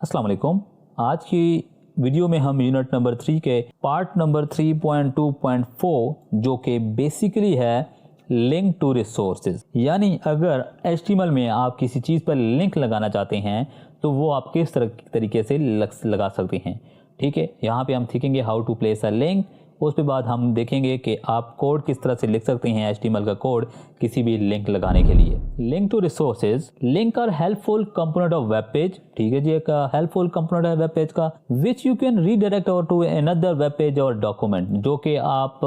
अस्सलाम वालेकुम। आज की वीडियो में हम यूनिट नंबर 3 के पार्ट नंबर 3.2.4 जो कि बेसिकली है लिंक टू रिसोर्सेज, यानी अगर HTML में आप किसी चीज़ पर लिंक लगाना चाहते हैं तो वो आप किस तरीके से लगा सकते हैं। ठीक है, यहाँ पे हम सीखेंगे how to place a link. उसके बाद हम देखेंगे कि आप कोड किस तरह से लिख सकते हैं HTML का कोड किसी भी लिंक लगाने के लिए। Link to resources, link are helpful component of web page. ठीक है जी, एक हेल्पफुल कंपोनेंट है वेब पेज का which you can redirect over to another web page और डॉक्यूमेंट, जो कि आप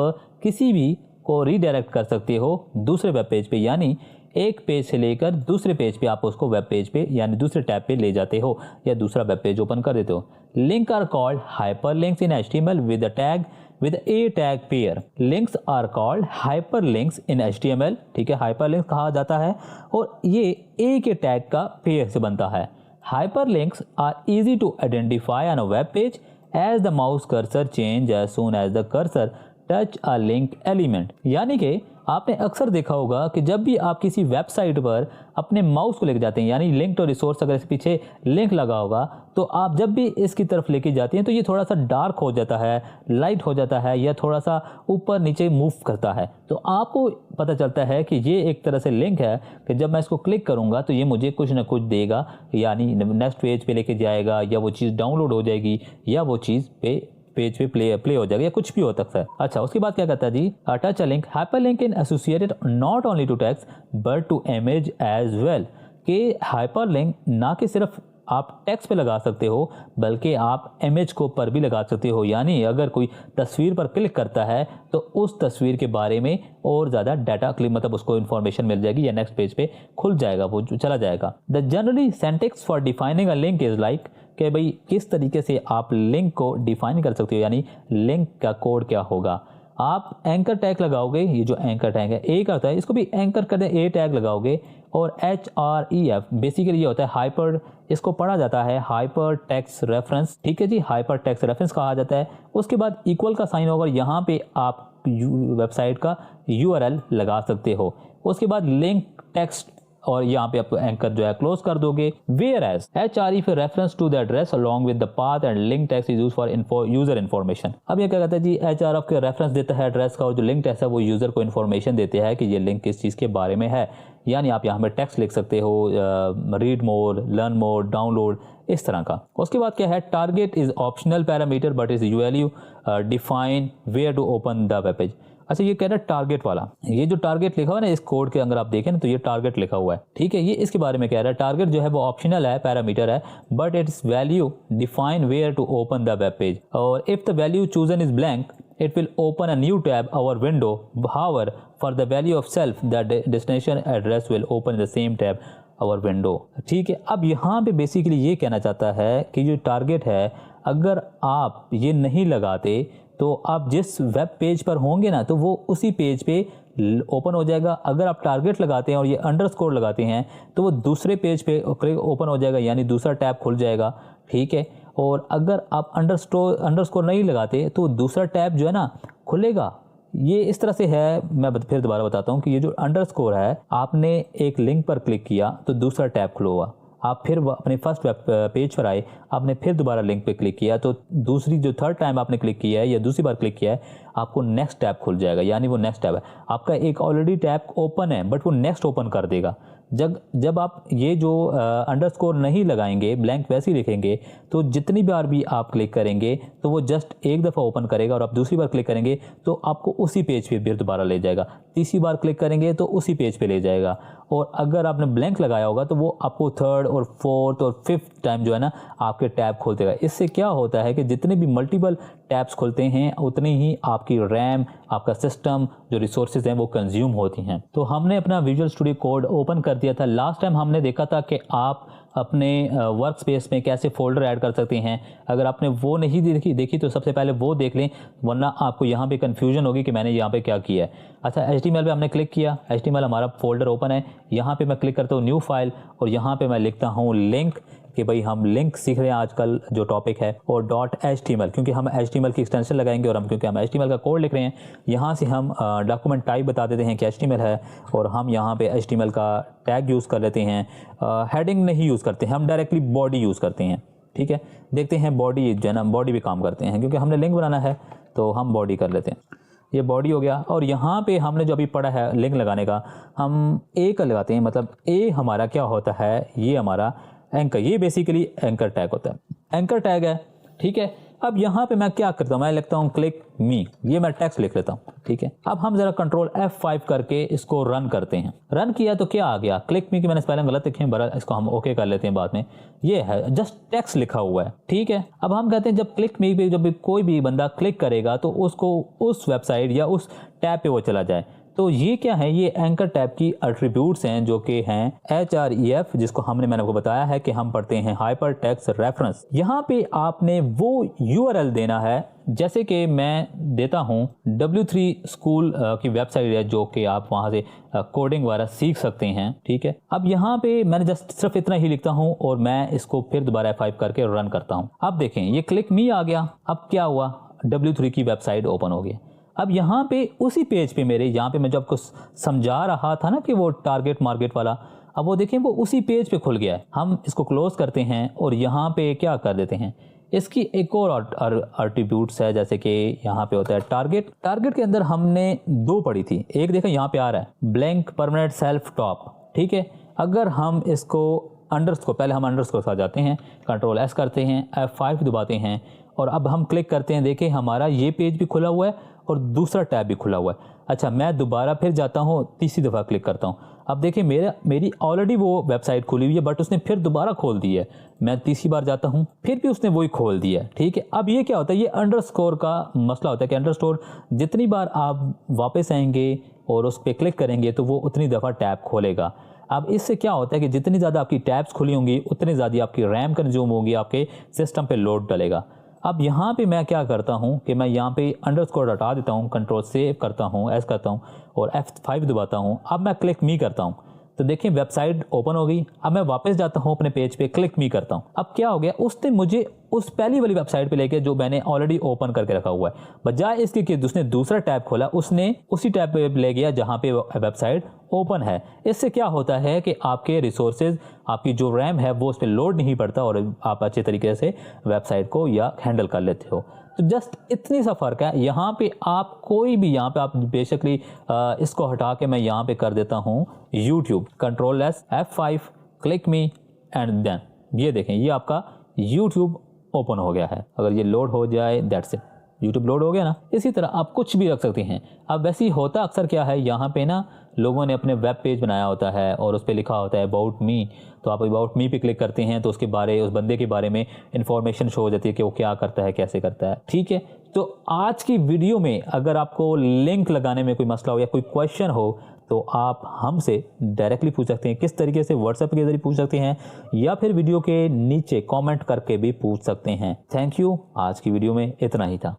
किसी भी को रीडायरेक्ट कर सकते हो दूसरे वेब पेज पे, यानी एक पेज से लेकर दूसरे पेज पे आप उसको वेब पेज पे यानी दूसरे टैब पे ले जाते हो या दूसरा वेब पेज ओपन कर देते हो। Link are called hyperlinks in HTML with a tag with a tag pair. Links are called hyperlinks in HTML. ठीक है, hyperlinks कहा जाता है और ये A के टैग का पेयर से बनता है। Hyperlinks are easy to identify on a web page as the mouse cursor change as soon as the cursor touch a link element. यानी कि आपने अक्सर देखा होगा कि जब भी आप किसी वेबसाइट पर अपने माउस को लेके जाते हैं, यानी लिंक टू रिसोर्स अगर इसके पीछे लिंक लगा होगा तो आप जब भी इसकी तरफ लेके जाते हैं तो ये थोड़ा सा डार्क हो जाता है, लाइट हो जाता है या थोड़ा सा ऊपर नीचे मूव करता है। तो आपको पता चलता है कि ये एक तरह से लिंक है कि जब मैं इसको क्लिक करूँगा तो ये मुझे कुछ ना कुछ देगा, यानी नेक्स्ट पेज पे लेके जाएगा या वो चीज़ डाउनलोड हो जाएगी या वो चीज़ पेज पे प्ले हो जाएगा या कुछ भी हो सकता है। अच्छा, उसके बाद क्या कहता है जी, touch a link, hyperlink in associated not only to text but to image as well. कि हाइपरलिंक ना कि सिर्फ आप टेक्स्ट पे लगा सकते हो बल्कि आप इमेज को पर भी लगा सकते हो, यानी अगर कोई तस्वीर पर क्लिक करता है तो उस तस्वीर के बारे में और ज़्यादा डाटा क्लिक मतलब उसको इन्फॉर्मेशन मिल जाएगी या नेक्स्ट पेज पे खुल जाएगा, वो चला जाएगा। The generally syntax for defining a link is like कि भाई किस तरीके से आप लिंक को डिफाइन कर सकते हो, यानी लिंक का कोड क्या होगा। आप एंकर टैग लगाओगे, ये जो एंकर टैग है ए का होता है, इसको भी एंकर करते ए टैग लगाओगे और HREF बेसिकली ये होता है हाइपर, इसको पढ़ा जाता है हाइपर टेक्स्ट रेफरेंस। ठीक है जी, हाइपर टेक्स्ट रेफरेंस कहा जाता है। उसके बाद इक्वल का साइन होगा, यहाँ पे आप वेबसाइट का URL लगा सकते हो। उसके बाद लिंक टेक्स्ट और यहाँ पे आप एंकर जो है क्लोज कर दोगे। Whereas HREF reference to the address along with the path and link text is used for user information. अब ये क्या कहता है जी, HREF के रेफरेंस देता है एड्रेस का और जो लिंक टेक्स्ट है वो यूजर को इन्फॉर्मेशन देते हैं कि ये लिंक किस चीज़ के बारे में है। यानी आप यहाँ पे टेक्स्ट लिख सकते हो, read more, learn more, download, इस तरह का। उसके बाद क्या है, target is optional parameter but is usually define where to open the web page. अच्छा, ये कह रहा है टारगेट वाला, ये जो टारगेट लिखा हुआ है ना इस कोड के अंदर आप देखें ना तो ये टारगेट लिखा हुआ है। ठीक है, ये इसके बारे में कह रहा है टारगेट जो है वो ऑप्शनल है, पैरामीटर है, but its value define where to open the web page और if the value chosen is blank it will open a new tab our window. However, for the value of self, the destination address will open the same tab our window. ठीक है, अब यहाँ पे basically ये कहना चाहता है कि जो टारगेट है अगर आप ये नहीं लगाते तो आप जिस वेब पेज पर होंगे ना तो वो उसी पेज पे ओपन हो जाएगा। अगर आप टारगेट लगाते हैं और ये अंडरस्कोर लगाते हैं तो वो दूसरे पेज पे ओपन हो जाएगा, यानी दूसरा टैब खुल जाएगा। ठीक है, और अगर आप अंडरस्कोर नहीं लगाते तो दूसरा टैब जो है ना खुलेगा। ये इस तरह से है, मैं फिर दोबारा बताता हूँ कि ये जो अंडरस्कोर है, आपने एक लिंक पर क्लिक किया तो दूसरा टैब खुला, आप फिर अपने फर्स्ट वेब पेज पर आए, आपने फिर दोबारा लिंक पे क्लिक किया तो दूसरी जो थर्ड टाइम आपने क्लिक किया है या दूसरी बार क्लिक किया है आपको नेक्स्ट टैब खुल जाएगा, यानी वो नेक्स्ट टैब है। आपका एक ऑलरेडी टैब ओपन है बट वो नेक्स्ट ओपन कर देगा। जब आप ये जो अंडरस्कोर नहीं लगाएंगे, ब्लैंक वैसे ही लिखेंगे, तो जितनी बार भी आप क्लिक करेंगे तो वो जस्ट एक दफ़ा ओपन करेगा और आप दूसरी बार क्लिक करेंगे तो आपको उसी पेज पे फिर दोबारा ले जाएगा, तीसरी बार क्लिक करेंगे तो उसी पेज पे ले जाएगा। और अगर आपने ब्लैंक लगाया होगा तो वो आपको थर्ड और फोर्थ और फिफ्थ टाइम जो है ना आपके टैब खोल देगा। इससे क्या होता है कि जितने भी मल्टीपल टैब्स खुलते हैं उतनी ही आपकी रैम, आपका सिस्टम, जो रिसोर्सेज हैं वो कंज्यूम होती हैं। तो हमने अपना विजुअल स्टूडियो कोड ओपन कर दिया था। लास्ट टाइम हमने देखा था कि आप अपने वर्क स्पेस में कैसे फोल्डर ऐड कर सकते हैं। अगर आपने वो नहीं देखी तो सबसे पहले वो देख लें, वरना आपको यहाँ पे कन्फ्यूजन होगी कि मैंने यहाँ पे क्या किया है। अच्छा, HTML पे हमने क्लिक किया, HTML हमारा फोल्डर ओपन है। यहाँ पे मैं क्लिक करता हूँ न्यू फाइल और यहाँ पे मैं लिखता हूँ लिंक, कि भाई हम लिंक सीख रहे हैं आजकल जो टॉपिक है, और .html क्योंकि हम HTML की एक्सटेंशन लगाएंगे और क्योंकि हम HTML का कोड लिख रहे हैं, यहाँ से हम डॉक्यूमेंट टाइप बता देते हैं कि HTML है और हम यहाँ पे HTML का टैग यूज़ कर लेते हैं। हेडिंग नहीं यूज़ करते, हम डायरेक्टली बॉडी यूज़ करते हैं। ठीक है, देखते हैं बॉडी जो है ना, बॉडी भी काम करते हैं क्योंकि हमने लिंक बनाना है तो हम बॉडी कर लेते हैं। ये बॉडी हो गया और यहाँ पे हमने जो अभी पढ़ा है लिंक लगाने का, हम ए का लगाते हैं, मतलब ए हमारा क्या होता है, ये हमारा एंकर, ये बेसिकली एंकर टैग होता है, एंकर टैग है। ठीक है, अब यहाँ पे मैं क्या करता हूँ, मैं लिखता हूँ क्लिक मी, ये मैं टेक्स्ट लिख लेता हूँ। ठीक है, अब हम जरा कंट्रोल F5 करके इसको रन करते हैं। रन किया तो क्या आ गया, क्लिक मी की मैंने स्पेलिंग गलत लिखे हैं, बड़ा इसको हम ओके कर लेते हैं बाद में। ये है जस्ट टेक्स्ट लिखा हुआ है। ठीक है, अब हम कहते हैं जब क्लिक मी पे जब कोई भी बंदा क्लिक करेगा तो उसको उस वेबसाइट या उस टैब पे वो चला जाए। तो ये क्या है, ये एंकर टैब की एट्रीब्यूट्स हैं जो कि हैं href, जिसको मैंने आपको बताया है कि हम पढ़ते हैं हाइपर टेक्स्ट रेफरेंस। यहाँ पे आपने वो URL देना है, जैसे कि मैं देता हूँ W3 स्कूल की वेबसाइट है जो कि आप वहाँ से कोडिंग वगैरह सीख सकते हैं। ठीक है, अब यहाँ पे मैंने जस्ट सिर्फ इतना ही लिखता हूँ और मैं इसको फिर दोबारा F5 करके रन करता हूँ। अब देखें ये क्लिक मी आ गया। अब क्या हुआ, W3 की वेबसाइट ओपन हो गई। अब यहाँ पे उसी पेज पे मेरे, यहाँ पे मैं जो आपको समझा रहा था ना कि वो टारगेट मार्केट वाला, अब वो देखें वो उसी पेज पे खुल गया है। हम इसको क्लोज करते हैं और यहाँ पे क्या कर देते हैं, इसकी एक और एट्रीब्यूट्स है, जैसे कि यहाँ पे होता है टारगेट। टारगेट के अंदर हमने 2 पढ़ी थी, एक देखो यहाँ पे आ रहा है ब्लैंक परमानेंट सेल्फ टॉप। ठीक है, अगर हम इसको अंडरस्कोर, पहले हम अंडरस्कोर के साथ जाते हैं, कंट्रोल S करते हैं, F5 दबाते हैं और अब हम क्लिक करते हैं। देखें हमारा ये पेज भी खुला हुआ है और दूसरा टैब भी खुला हुआ है। अच्छा, मैं दोबारा फिर जाता हूँ, तीसरी दफ़ा क्लिक करता हूँ। अब देखिए मेरी ऑलरेडी वो वेबसाइट खुली हुई है, बट उसने फिर दोबारा खोल दी है। मैं तीसरी बार जाता हूँ, फिर भी उसने वही खोल दिया है। ठीक है, अब ये क्या होता है, ये अंडरस्कोर का मसला होता है कि अंडरस्कोर जितनी बार आप वापस आएंगे और उस पर क्लिक करेंगे तो वो उतनी दफ़ा टैब खोलेगा। अब इससे क्या होता है कि जितनी ज़्यादा आपकी टैब्स खुली होंगी उतनी ज़्यादा आपकी रैम कंज्यूम होगी, आपके सिस्टम पे लोड डलेगा। अब यहाँ पे मैं क्या करता हूँ कि मैं यहाँ पे अंडरस्कोर हटा देता हूँ, कंट्रोल सेव करता हूँ, S करता हूँ और F5 दबाता हूँ। अब मैं क्लिक मी करता हूँ तो देखिए वेबसाइट ओपन हो गई। अब मैं वापस जाता हूँ अपने पेज पे, क्लिक मी करता हूँ। अब क्या हो गया, उसने मुझे उस पहली वाली वेबसाइट पे लेके जो मैंने ऑलरेडी ओपन करके रखा हुआ है, बजाय इसके कि उसने दूसरा टैब खोला, उसने उसी टैब पे ले गया जहाँ पे वेबसाइट ओपन है। इससे क्या होता है कि आपके रिसोर्सेज, आपकी जो रैम है वो उस पर लोड नहीं पड़ता और आप अच्छे तरीके से वेबसाइट को या हैंडल कर लेते हो। तो जस्ट इतनी सा फ़र्क है। यहाँ पे आप कोई भी, यहाँ पे आप बेसिकली इसको हटा के मैं यहाँ पे कर देता हूँ YouTube, control S, F5, click me and then ये देखें ये आपका YouTube ओपन हो गया है। अगर ये लोड हो जाए, दैट्स इट, YouTube लोड हो गया ना। इसी तरह आप कुछ भी रख सकते हैं। अब वैसे ही होता अक्सर क्या है, यहाँ पे ना लोगों ने अपने वेब पेज बनाया होता है और उस पर लिखा होता है अबाउट मी, तो आप अबाउट मी पे क्लिक करते हैं तो उसके बारे, उस बंदे के बारे में इंफॉर्मेशन शो हो जाती है कि वो क्या करता है, कैसे करता है। ठीक है, तो आज की वीडियो में अगर आपको लिंक लगाने में कोई मसला हो या कोई क्वेश्चन हो तो आप हमसे डायरेक्टली पूछ सकते हैं। किस तरीके से, व्हाट्सएप के जरिए पूछ सकते हैं या फिर वीडियो के नीचे कमेंट करके भी पूछ सकते हैं। थैंक यू, आज की वीडियो में इतना ही था।